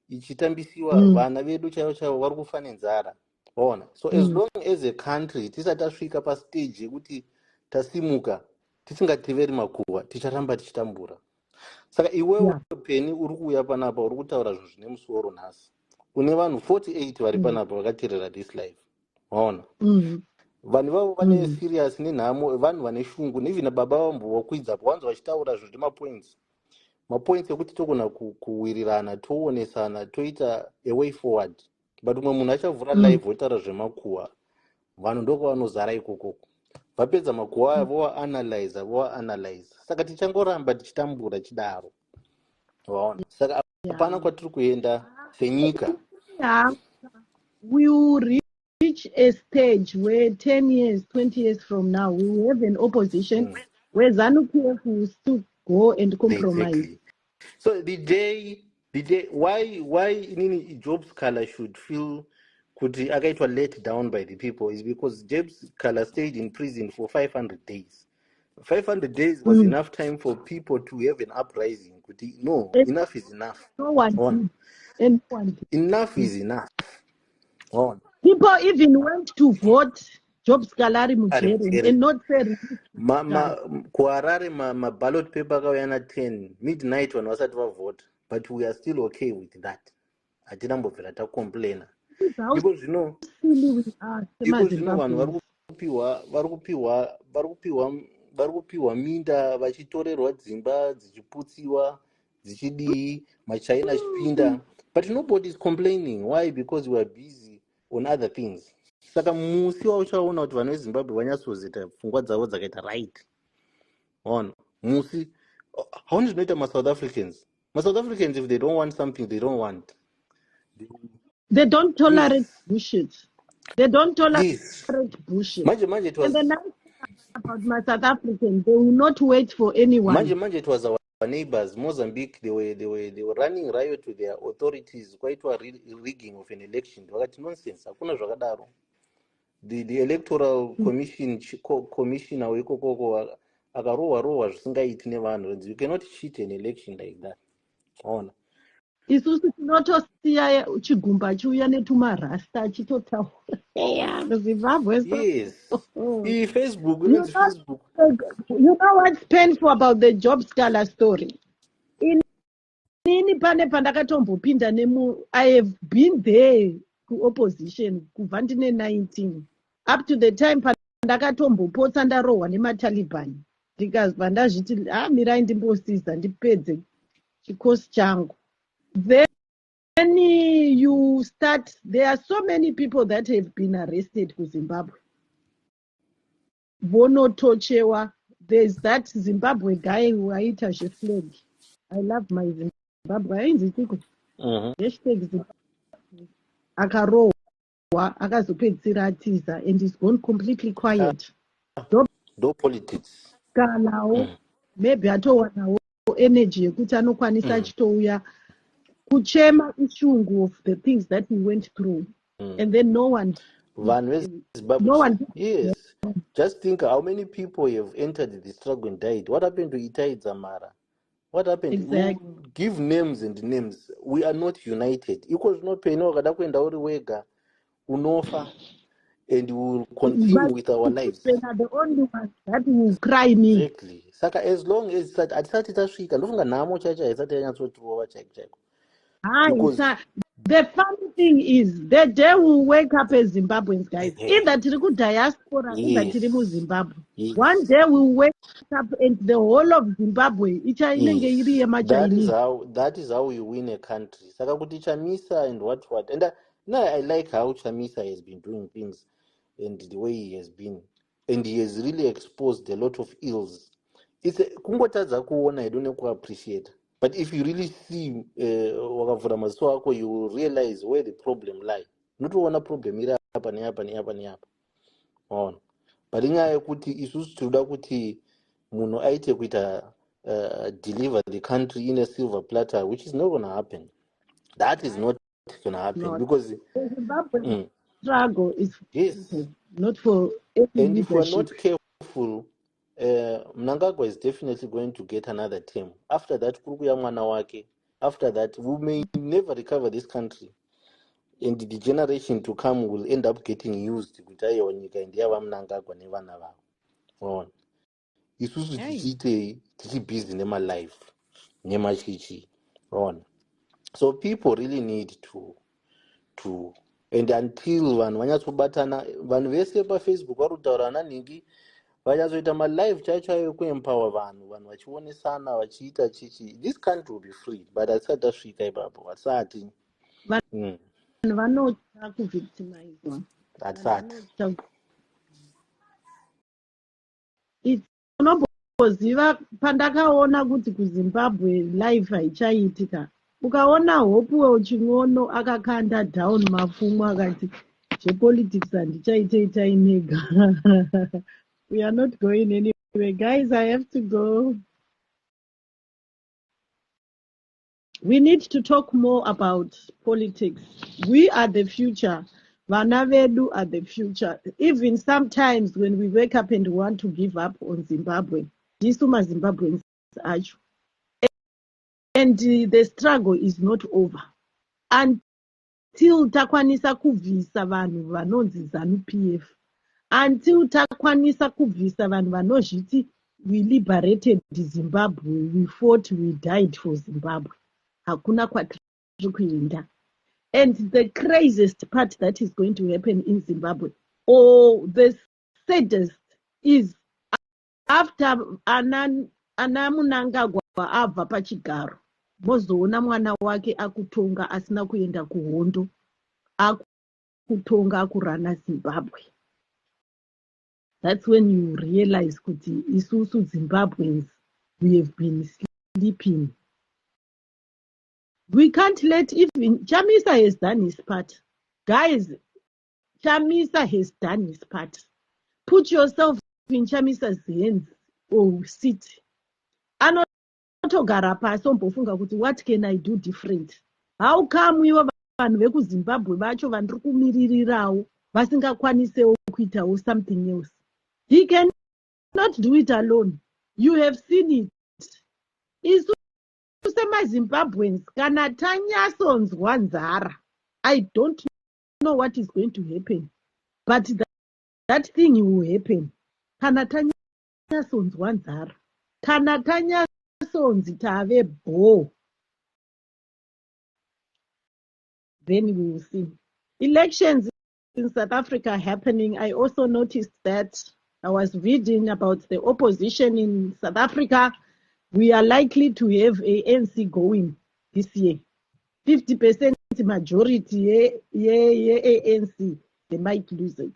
ichitambisiwa vana vedu chaivo vari kufa nenzara. Ona. So as long as a country tisati tasvika pastage yekuti tasimuka tisingateveri makuwa, ticharamba tichitambura. Saka iwewe Penny uri kuuya panapa uri kutaura zvinhu zvine musoro nhasi. Une vanhu 48 vari panapa vakateerera this live. Ona. Vanhu vavo vane serious nenhamo, vanhu vane shungu, nevina baba vambovakwidzapo vanzi vachitaura zvinhu mapoints. Mapoints ekuti togona kuwirirana, toonesana, toita a way forward. But umwe munhu achavhura live wotaura zvemakuwa, vanhu ndoko vanozara ikokoko. Vapedza makuwa aya voaanalyze. Saka tichangoramba tichitambura chidaro. Waona. Saka hapana kwatiri kuenda senyika. We will reach a stage where 10 years, 20 years from now, we will have an opposition where ZANU Pf will still go and compromise. Exactly. So the day Why inini Job's color should feel kuti akaitwa let down by the people is because Job's color stayed in prison for 500 days. 500 days was enough time for people to have an uprising. Kuti, no, And enough is enough. no one On. did. And no one did. Enough is enough. On. People even went to vote Job Scalari Mujere Ari and not say kuharare ballot paper akauya na 10 midnight vanhu vasati vavhota, but we are still okay with that. Hatinambobvira takomplaina. how Iko zvino silly we are. vanhu vari kupiwa minda, vachitorerwa dzimba dzichiputsiwa dzichidii, machaina achipinda, but nobody is complaining. Why? Because we are busy on other things. Saka musi wauchaona kuti vanhu vezimbabwe vanyatsozita pfungwa dzavo dzakaita right on musi hauni zvinoita masouth africans. Masouth africans, if they don't want something, they don't want. They don't tolerate Yes. bullshit. They don't tolerate Yes. bullshit. Manje it was, and the nice thing about my South Africans, they will not wait for anyone. Manje it was our neighbors, Mozambique. They were running riot to their authorities. Kwaitwa rigging of an election. Wakati nonsense. Hakuna zvakadaro. The electoral commissioner wekokoko akarohwa zvisingaiti nevanhu. You cannot cheat an election like that. Ona. Isusu tinotosiya chigumba chiuya netumarasta chitotaura Zimbabwe. Yes. Facebook, You know what's painful about the Job Scala story? Inini pane pandakatombopinda I have been there to opposition kubva ndine 19 up to the time pandakatombopotsa ndarohwa nemaTaliban ndikazva ndazviti mirai ndimbosiza ndipedze chikosi changu. Then you start, there are so many people that have been arrested in Zimbabwe. Vonotochewa. There's that Zimbabwe guy who aita flag. I love my Zimbabwe. Hashtag Zimbabwe. Akarohwa akazopedzisira atiza and he's gone completely quiet. No politics. Kalawo maybe atowanawo energy yekuti anokwanisa achitouya kuchema ishungu of the things that he went through. And then no one. Yes. Just think how many people have entered the struggle and died. What happened to Itai Dzamara? What happened? Exactly. Give names and names. We are not united. Equals not paying wakada kwenda uri wega unofa, and we will continue with our lives. They are the only ones that will cry me. Exactly. Saka as long as atisati tasvika ndofunga nhamo chacho haisati yanyatsotirova chaiko. The funny thing is, the day we wake up as Zimbabweans, guys, either tiri diaspora, either tiri mu Zimbabwe. One day we wake up and the whole of Zimbabwe, that is how you win a country. Saka kuti Chamisa and what. And now I like how Chamisa has been doing things and the way he has been. And he has really exposed a lot of ills. It's kungotadza kuona, I don't know, appreciate. But if you really see wakavhura maziso ako, you will realize where the problem lie. Not one problem iri apa neapa. On. But inyaya yekuti isusu tinoda kuti munhu aite kuita deliver the country in a silver platter, which is not going to happen. That is not going to happen because the Zimbabwe struggle is not for and if we are not careful, Mnangagwa is definitely going to get another term. After that, kurukuya mwana wake. After that, we may never recover this country. And the generation to come will end up getting used kuti aiwa nyika ndiyava Mnangagwa nevana vavo. Isusu tichibhizi nemalife nemachichi. So people really need to and until vanhu vanyatsobatana, vanhu vese paFacebook vari kutaura naningi vanyatsoita malive chaicho ayo kuempower vanhu vachionesana vachiita chichi, this country will be free. But hatisati tasvika ipapo, hatisati. Vanhu vanotya kuvictimizwa. Hatisati. Unomboziva pandakaona kuti kuZimbabwe life haichaitika, ukaona Hopewew Chingono akakanda down mapfumo akati zvepolitics handichaitei nega. We are not going anywhere. Guys, I have to go. We need to talk more about politics. We are the future. Vana vedu are the future. Even sometimes when we wake up and want to give up on Zimbabwe, these Zimbabweans are. And the struggle is not over. Until takwanisa kuvisa vanhu vanonzi ZANU Pf. Until takwanisa kuvisa vanhu vanozviti we liberated Zimbabwe, we fought, we died for Zimbabwe. Hakuna kwatiri kuenda. And the craziest part that is going to happen in Zimbabwe, or the saddest, is after Anamunangagwa abva pachigaro, mozoona mwana wake akutonga asina kuenda kuhondo, akutonga akurana Zimbabwe. That's when you realize kuti isusu Zimbabweans, we have been sleeping. We can't let even Chamisa has done his part. Guys, Chamisa has done his part. Put yourself in Chamisa's hands or sit. Anotogara pasi ombofunga kuti what can I do different? How come ivo vanhu vekuZimbabwe vacho vandiri kumiririrawo vasingakwanisewo kuitawo something else? He cannot do it alone. You have seen it. Isu semaZimbabweans kana tanyasonzwa nzara, I don't know what is going to happen, but that thing will happen. Kana tanyasonzwa nzara, kana tanyasonzi tave bho, then we will see. Elections in South Africa happening. I also noticed that I was reading about the opposition in South Africa. We are likely to have ANC going this year. 50% majority ANC, they might lose it.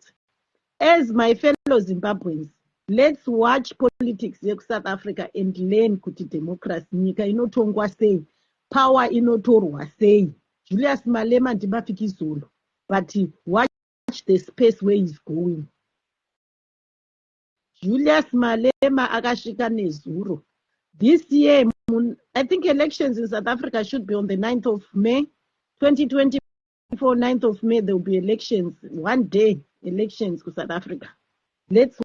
As my fellow Zimbabweans, let's watch politics in South Africa and learn kuti democracy nyika inotongwa sei, power inotorwa sei. Julius Malema ndimafiki zolo, but watch the space where he's going. Julius Malema akashika nezuro. This year, I think elections in South Africa should be on the 9th of May. 2024, 9th of May, there will be elections. One day, elections in South Africa. Let's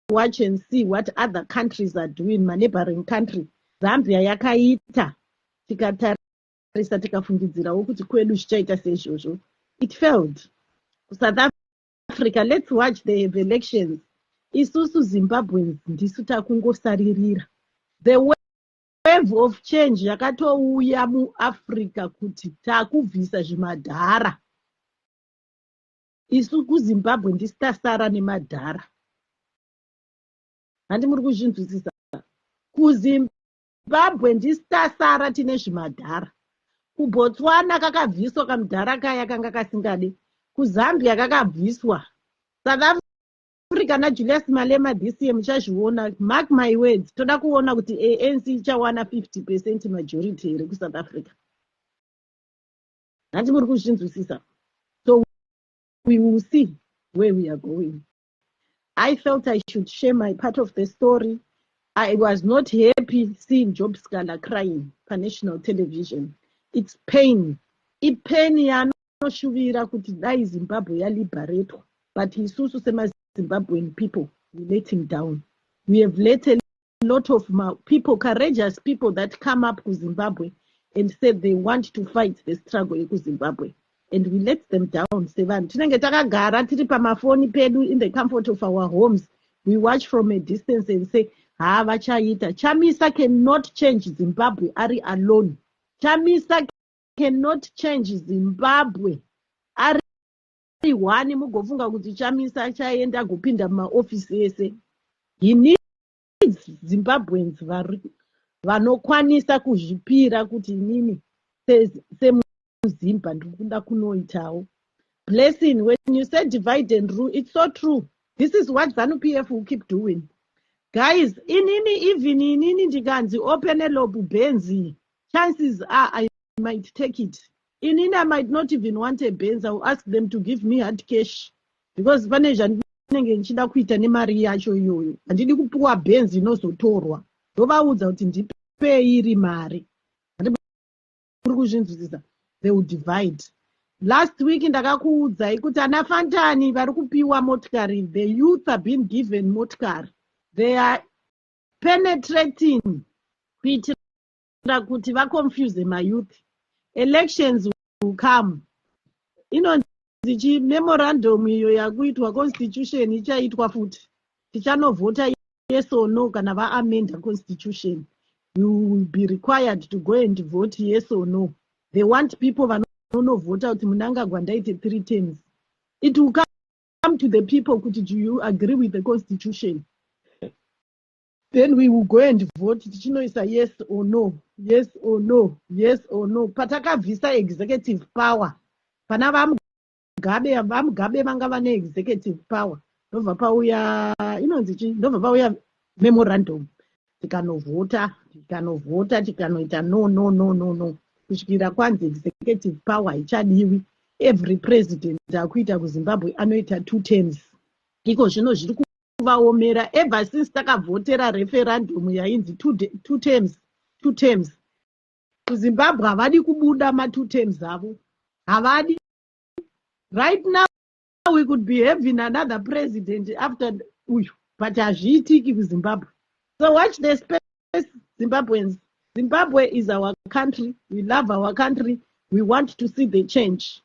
watch and see what other countries are doing, my neighboring country. Zambia yakaita. Tikatarisa tikafungidzirawo kuti kwedu zvichaita seizvozvo. It failed. South Africa, let's watch the elections. Isusu Zimbabweans ndisu takungosaririra. The wave of change yakatouya muAfrica kuti takubvisa zvimadhara. Isu kuZimbabwe ndisi tasara nemadhara. Handi muri kuzvinzwisisa. KuZimbabwe ndisi tasara tine zvimadhara. KuBotswana kakabviswa kamudhara kaya kanga kasingade. KuZambia kakabviswa. South Africa na Julius Malema this year muchazviona. Mark my words, toda kuona kuti ANC ichawana 50% majority here ku South Africa. Handi muri kuzvinzwisisa. So we will see where we are going. I felt I should share my part of the story. I was not happy seeing Job Scala crying on national television. It's pain. Pain yanoshuvira kuti dai Zimbabwe yaliberatwa. But isusu sema Zimbabwean people, we let him down. We have let a lot of people, courageous people that come up to Zimbabwe and said they want to fight the struggle in Zimbabwe. And we let them down. Tinenge takagara tiri pamafoni pedu in the comfort of our homes. We watch from a distance and say, vachaita. Chamisa cannot change Zimbabwe ari alone. Chamisa cannot change Zimbabwe ari one mugofunga kuti Chamisa chaenda kupinda mumaofisi ese. He needs Zimbabweans vanokwanisa kuzvipira kuti inini semuzimba ndikuda kunoitawo. Blessing, when you said divide and rule, it's so true. This is what ZANU Pf will keep doing. Guys, even inini ndikanzi open a lob benzi, chances are I might take it. Inini I might not even want a benz. I will ask them to give me hard cash. Because vaneja ndinenge nchida kuita nemari yacho iyoyo. Handidi kupuwa benzi inozotorwa. Ndovaudza kuti ndipe iri mari. kuzvinzwisisa, they will divide. Last week ndakakuudzai kuti ana Fantani vari kupiwa motikari, the youth have been given motikari. They are penetrating kuitira kuti vaconfuse my youth. Elections will come. Inonzi memorandum iyo yakuitwa constitution ichaitwa futi. Tichanovhota yes or no kana vaamenda constitution. You will be required to go and vote yes or no. They want people vanonovhota kuti munangagwa ndaite 3 terms. It will come to the people kuti do you agree with the constitution? Then we will go and vote. Tichinoisa yes or no, yes or no, yes or no. Patakabvisa executive power. Pana vamugabe vanga vane executive power. Ndobva pauya inonzi chi? Ndobva pauya memorandum. Tikanovhota, tikanoita no. Kusvikira kwanzi executive power ichadiwi. Every president akuita kuZimbabwe anoita 2 terms. Iko zvino zviri kuvaomera ever since takavhotera referendum yainzi 2 terms. KuZimbabwe havadi kubuda ma 2 terms avo. Havadi. Right now we could be having another president after uyu, but hazviitiki kuZimbabwe. So watch the space, Zimbabweans. Zimbabwe is our country. We love our country. We want to see the change.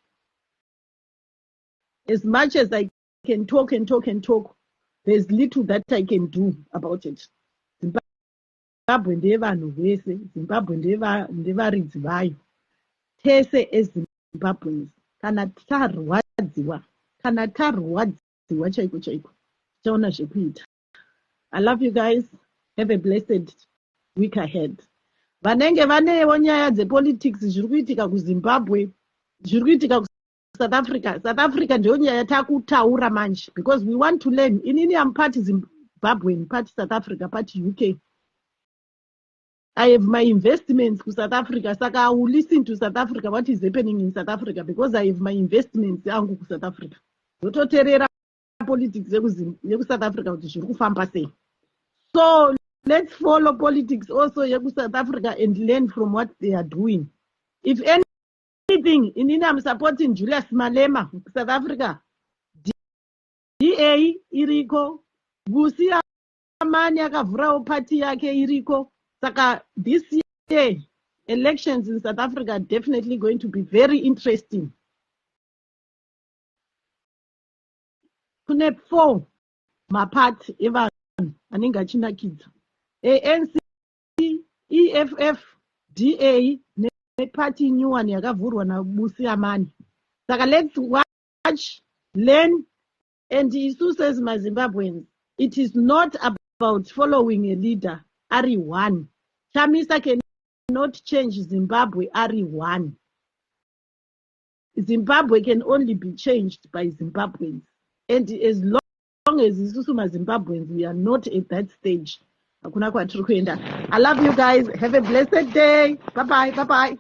As much as I can talk, there's little that I can do about it. Zimbabwe ndevanhu vese. Zimbabwe ndevaridzi vayo. Tese eZimbabweans. Kana tarwadziwa chaiko tichaona zvekuita. I love you guys. Have a blessed week ahead. Vanenge vanewo nyaya dzepolitics zviri kuitika kuZimbabwe, zviri kuitika kuSouth Africa. South Africa ndiyo nyaya takutaura manje because we want to learn. Inini am part Zimbabwean, part South Africa, part UK. I have my investments in South Africa, saka I will listen to South Africa, what is happening in South Africa, because I have my investments in South Africa. Dototerera politics in South Africa, so let's follow politics also in South Africa and learn from what they are doing. If anything, I'm supporting Julius Malema, South Africa. DA iriko, Busia Mani akavhurawo party yake iriko. Saka this year, elections in South Africa are definitely going to be very interesting. Kune 4 mapart evanhu anenge achinakidza. ANC, EFF, DA neparty new one yakavhurwa naBusi Amani. Saka let's watch, learn, and isusu as Zimbabweans, it is not about following a leader. Ari one. Chamisa cannot change Zimbabwe. Ari one. Zimbabwe can only be changed by Zimbabweans. And as long as Isusuma Zimbabweans, we are not at that stage. I love you guys. Have a blessed day. Bye-bye. Bye-bye.